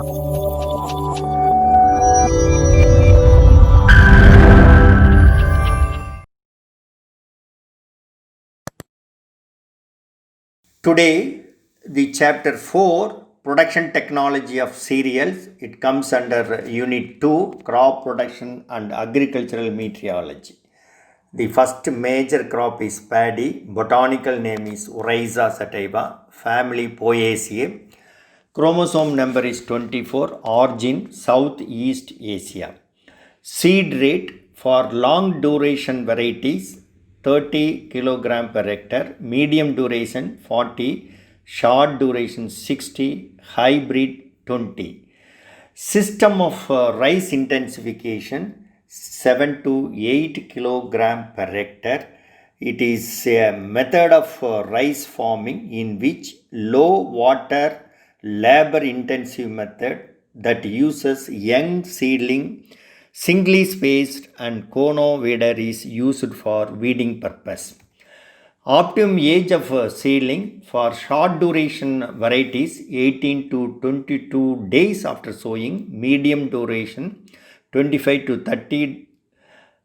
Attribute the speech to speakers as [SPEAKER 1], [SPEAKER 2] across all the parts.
[SPEAKER 1] Today, the chapter 4 Production Technology of Cereals. It comes under Unit 2 Crop Production and Agricultural Meteorology. The first major crop is paddy. Botanical name is Oryza sativa, family Poaceae. Chromosome number is 24, origin Southeast Asia. Seed rate for long duration varieties 30 kg per hectare, medium duration 40, short duration 60, hybrid 20. System of rice intensification 7 to 8 kg per hectare. It is a method of rice farming in which low water labor intensive method that uses young seedling singly spaced and cono-weeder is used for weeding purpose. Optimum age of seedling for short duration varieties 18 to 22 days after sowing, medium duration 25 to 30,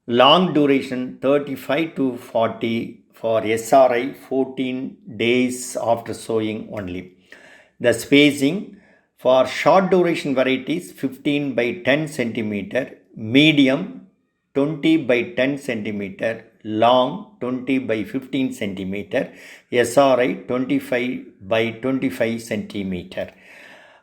[SPEAKER 1] long duration 35 to 40, for SRI 14 days after sowing only. The spacing for short duration varieties 15 by 10 centimeter, medium 20 by 10 centimeter, long 20 by 15 centimeter, SRI 25 by 25 centimeter.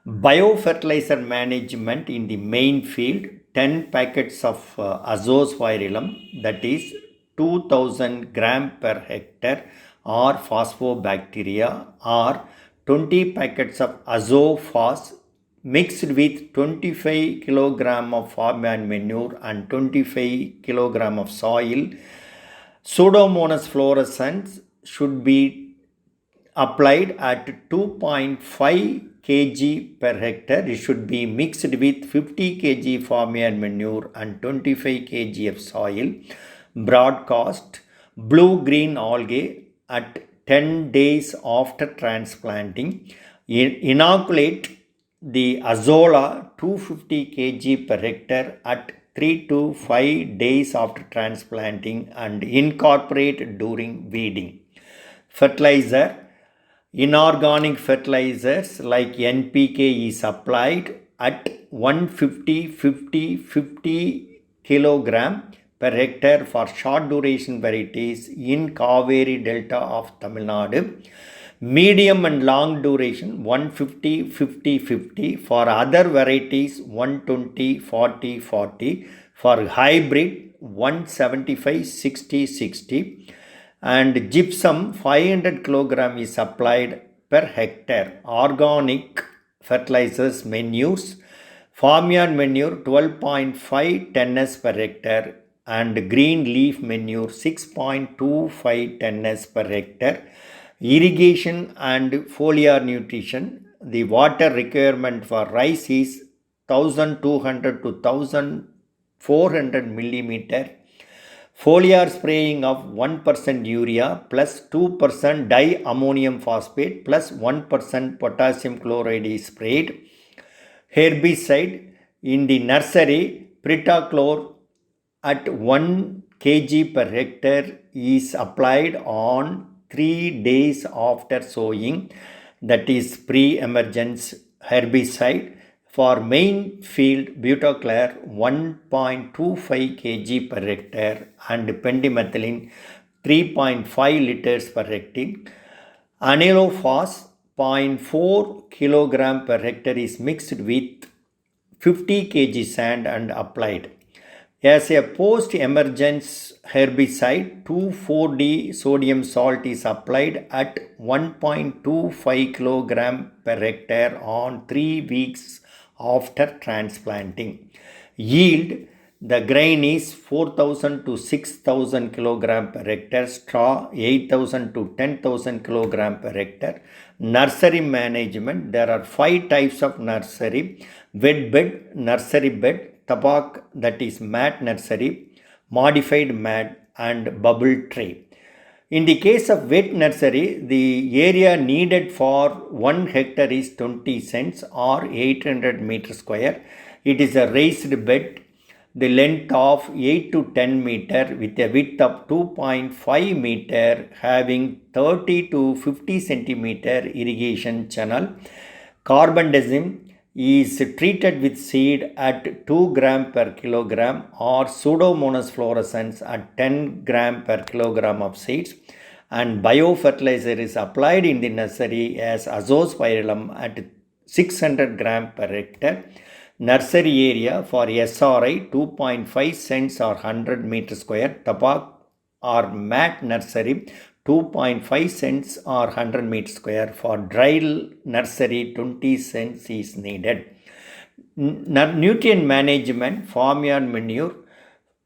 [SPEAKER 1] Biofertilizer management in the main field 10 packets of azospirillum, that is 2000 gram per hectare, or phosphobacteria, or 20 packets of azophos mixed with 25 kg of farmyard manure and 25 kg of soil. Pseudomonas fluorescens should be applied at 2.5 kg per hectare. It should be mixed with 50 kg farmyard manure and 25 kg of soil. Broadcast blue-green algae at 10 days after transplanting. Inoculate the Azolla 250 kg per hectare at 3 to 5 days after transplanting and incorporate during weeding. Fertilizer. Inorganic fertilizers like NPK is applied at 150 50 50 kg per hectare for short duration varieties in Kaveri Delta of Tamil Nadu. Medium and long duration 150 50 50, for other varieties 120 40 40, for hybrid 175 60 60, and gypsum 500 kg is applied per hectare. Organic fertilizers menus: farmyard manure 12.5 tons per hectare and green leaf manure 6.25 tons per hectare. Irrigation and foliar nutrition. The water requirement for rice is 1200 to 1400 millimeter. Foliar spraying of 1% urea plus 2% diammonium phosphate plus 1% potassium chloride is sprayed. Herbicide in the nursery, Pritachlor at 1 kg per hectare is applied on 3 days after sowing, that is pre-emergence herbicide. For main field, Butaclar 1.25 kg per hectare and pendimethalin 3.5 liters per hectare. Anilofos 0.4 kg per hectare is mixed with 50 kg sand and applied. As a post-emergence herbicide, 2,4-D sodium salt is applied at 1.25 kg per hectare on 3 weeks after transplanting. Yield: the grain is 4,000 to 6,000 kg per hectare, straw 8,000 to 10,000 kg per hectare. Nursery management: there are 5 types of nursery: wet bed, nursery bed, tabak, that is mat nursery, modified mat, and bubble tray. In the case of wet nursery, the area needed for 1 hectare is 20 cents or 800 meters square. It is a raised bed, the length of 8 to 10 meter with a width of 2.5 meter, having 30 to 50 centimeter irrigation channel. Carbendazim is treated with seed at 2 gram per kilogram or Pseudomonas fluorescens at 10 gram per kilogram of seeds, and biofertilizer is applied in the nursery as azospirillum at 600 gram per hectare. Nursery area for SRI 2.5 cents or 100 meter square. Tapak or mat nursery 2.5 cents or 100 meters square. For dry nursery 20 cents is needed. Nutrient management, farmyard manure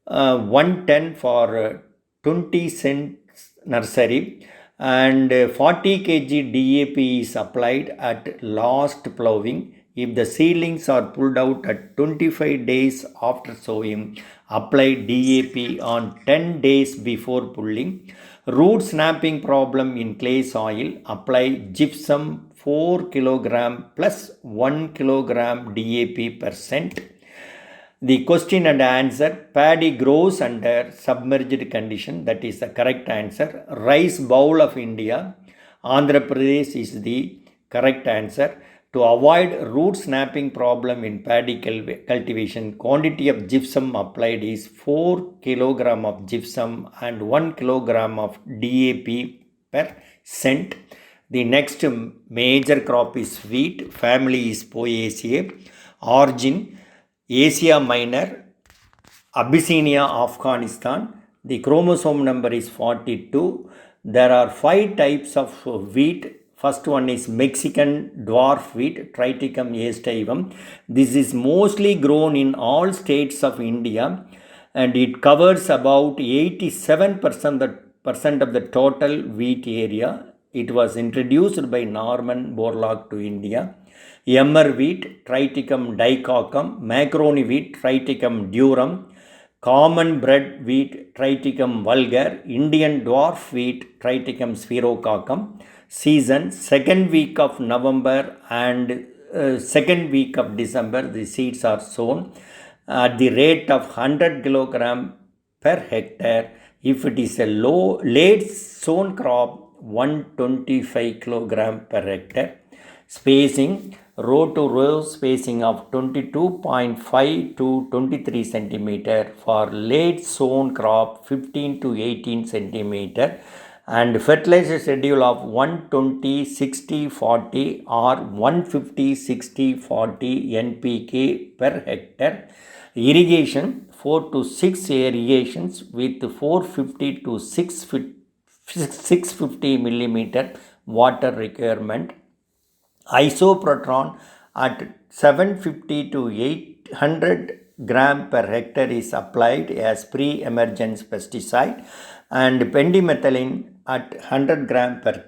[SPEAKER 1] 110 for 20 cents nursery, and 40 kg DAP is applied at last ploughing. If the seedlings are pulled out at 25 days after sowing, apply DAP on 10 days before pulling. Root snapping problem in clay soil, apply gypsum 4 kg plus 1 kg DAP %. The question and answer: paddy grows under submerged condition, that is the correct answer. Rice bowl of India, Andhra Pradesh is the correct answer. To avoid root snapping problem in paddy cultivation, quantity of gypsum applied is 4 kg of gypsum and 1 kg of DAP %. The next major crop is wheat. Family is Poaceae. Origin Asia Minor, Abyssinia, Afghanistan. The chromosome number is 42. There are 5 types of wheat. First one is Mexican dwarf wheat, Triticum aestivum. This is mostly grown in all states of India, and it covers about 87% of the total wheat area. It was introduced by Norman Borlaug to India. Emmer wheat, Triticum dicoccum. Macaroni wheat, Triticum durum. Common bread wheat, Triticum vulgar. Indian dwarf wheat, Triticum sphaerococcum. Season second week of November and second week of December, the seeds are sown at the rate of 100 kg per hectare. If it is a late sown crop, 125 kg per hectare. Spacing, row to row spacing of 22.5 to 23 centimeter. For late sown crop, 15 to 18 centimeter. And fertilizer schedule of 120-60-40 or 150-60-40 NPK per hectare. Irrigation, 4 to 6 irrigations with 450 to 650 millimeter water requirement. Isoprotron at 750 to 800 gram per hectare is applied as pre-emergence pesticide, and pendimethalin at 100 gram per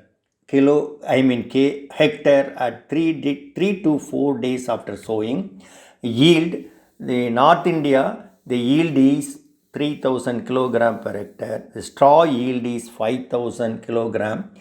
[SPEAKER 1] hectare at 3 to 4 days after sowing. Yield, the North India, the yield is 3000 kilogram per hectare. The straw yield is 5000 kilogram.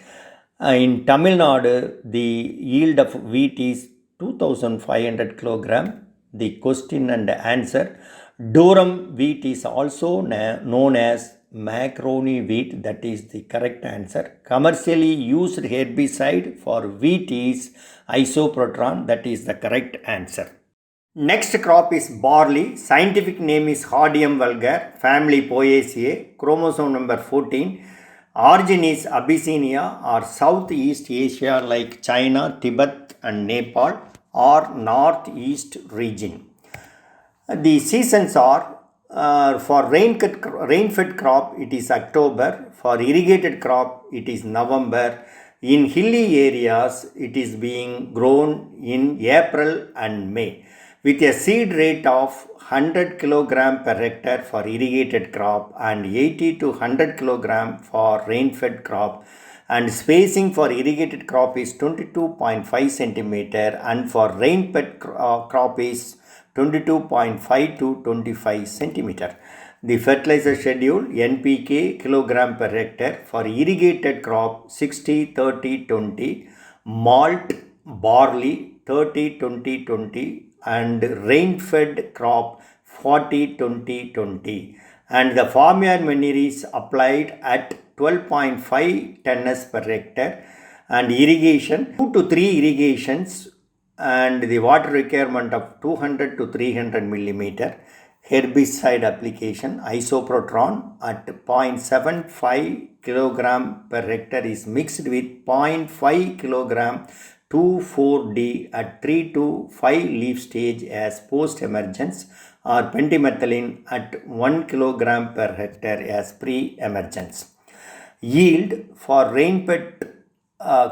[SPEAKER 1] In Tamil Nadu, the yield of wheat is 2500 kilogram. The question and answer: durum wheat is also known as macaroni wheat, that is the correct answer. Commercially used herbicide for wheat is isoprotron, that is the correct answer. Next crop is barley. Scientific name is Hordeum vulgar, family Poaceae, chromosome number 14. Origin is Abyssinia or Southeast Asia like China, Tibet and Nepal, or Northeast region. The seasons are for rain-fed crop it is October, for irrigated crop it is November. In hilly areas it is being grown in April and May, with a seed rate of 100 kg per hectare for irrigated crop and 80 to 100 kg for rain-fed crop, and spacing for irrigated crop is 22.5 centimeter and for rain-fed crop is 22.5 to 25 centimeter. The fertilizer schedule NPK kilogram per hectare for irrigated crop 60 30 20, malt barley 30 20 20, and rain fed crop 40 20 20, and the farmyard manure is applied at 12.5 tons per hectare, and irrigation 2 to 3 irrigations, and the water requirement of 200 to 300 millimeter. Herbicide application isoprotron at 0.75 kilogram per hectare is mixed with 0.5 kilogram 2,4-D at 3 to 5 leaf stage as post emergence, or pendimethalin at 1 kilogram per hectare as pre emergence. Yield for rainfed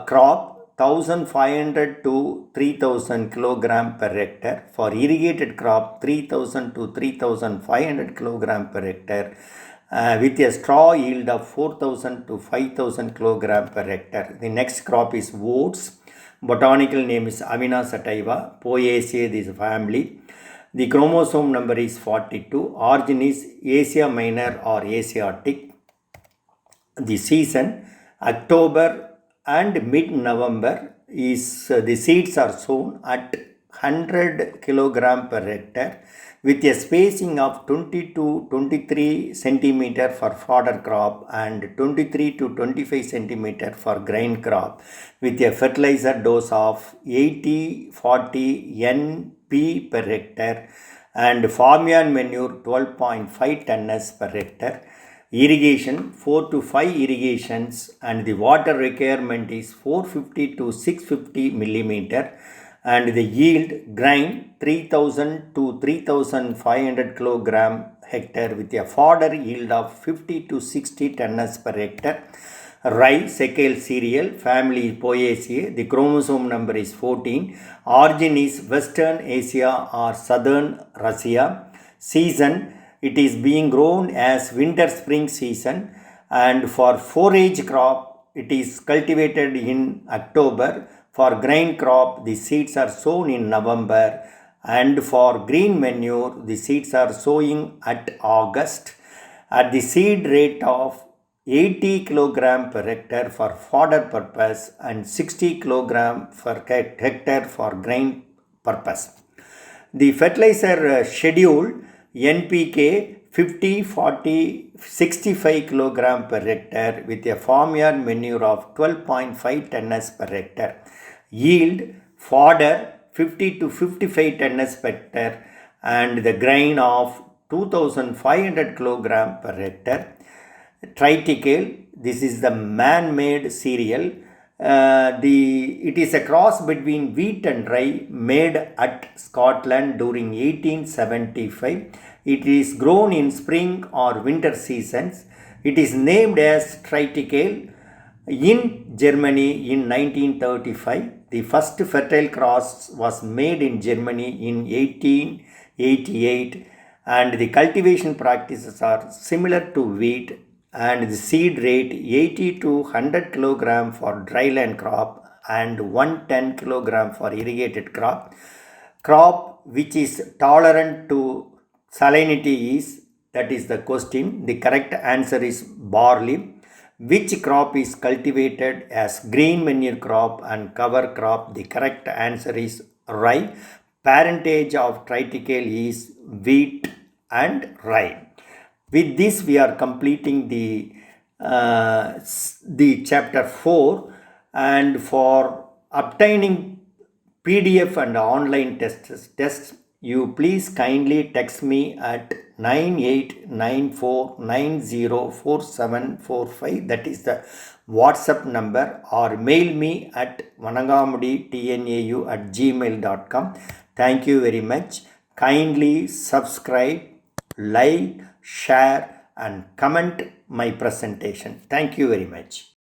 [SPEAKER 1] crop 1500 to 3000 kilogram per hectare. For irrigated crop 3000 to 3500 kilogram per hectare, with a straw yield of 4000 to 5000 kilogram per hectare. The next crop is oats. Botanical name is Avena sativa. Poaceae is family. The chromosome number is 42. Origin is Asia Minor or Asiatic. The season October and mid-November is the seeds are sown at 100 kilogram per hectare with a spacing of 20 to 23 centimeter for fodder crop and 23 to 25 centimeter for grain crop, with a fertilizer dose of 80-40 NP per hectare and farmyard manure 12.5 tons per hectare. Irrigation 4 to 5 irrigations, and the water requirement is 450 to 650 millimeter, and the yield grain 3000 to 3500 kilogram hectare with a fodder yield of 50 to 60 tons per hectare. Rye Secale cereal, family Poaceae. The chromosome number is 14. Origin is Western Asia or Southern Russia. Season, it is being grown as winter spring season, and for forage crop it is cultivated in October. For grain crop the seeds are sown in November, and for green manure the seeds are sowing at August at the seed rate of 80 kg per hectare for fodder purpose and 60 kg per hectare for grain purpose. The fertilizer schedule NPK 50, 40, 65 kg per hectare with a farmyard manure of 12.5 tons per hectare. Yield fodder 50 to 55 tons per hectare, and the grain of 2500 kg per hectare. Triticale, this is the man-made cereal. It is a cross between wheat and rye made at Scotland during 1875. It is grown in spring or winter seasons. It is named as Triticale in Germany in 1935. The first fertile cross was made in Germany in 1888, and the cultivation practices are similar to wheat, and the seed rate 80 to 100 kg for dryland crop and 110 kg for irrigated crop. Crop which is tolerant to salinity is, that is the question. The correct answer is barley. Which crop is cultivated as green manure crop and cover crop? The correct answer is rye. Parentage of triticale is wheat and rye. With this, we are completing the chapter 4, and for obtaining PDF and online tests, you please kindly text me at 9894904745. That is the WhatsApp number, or mail me at vanagamudi@gmail.com. Thank you very much. Kindly subscribe, like, share and comment my presentation. Thank you very much.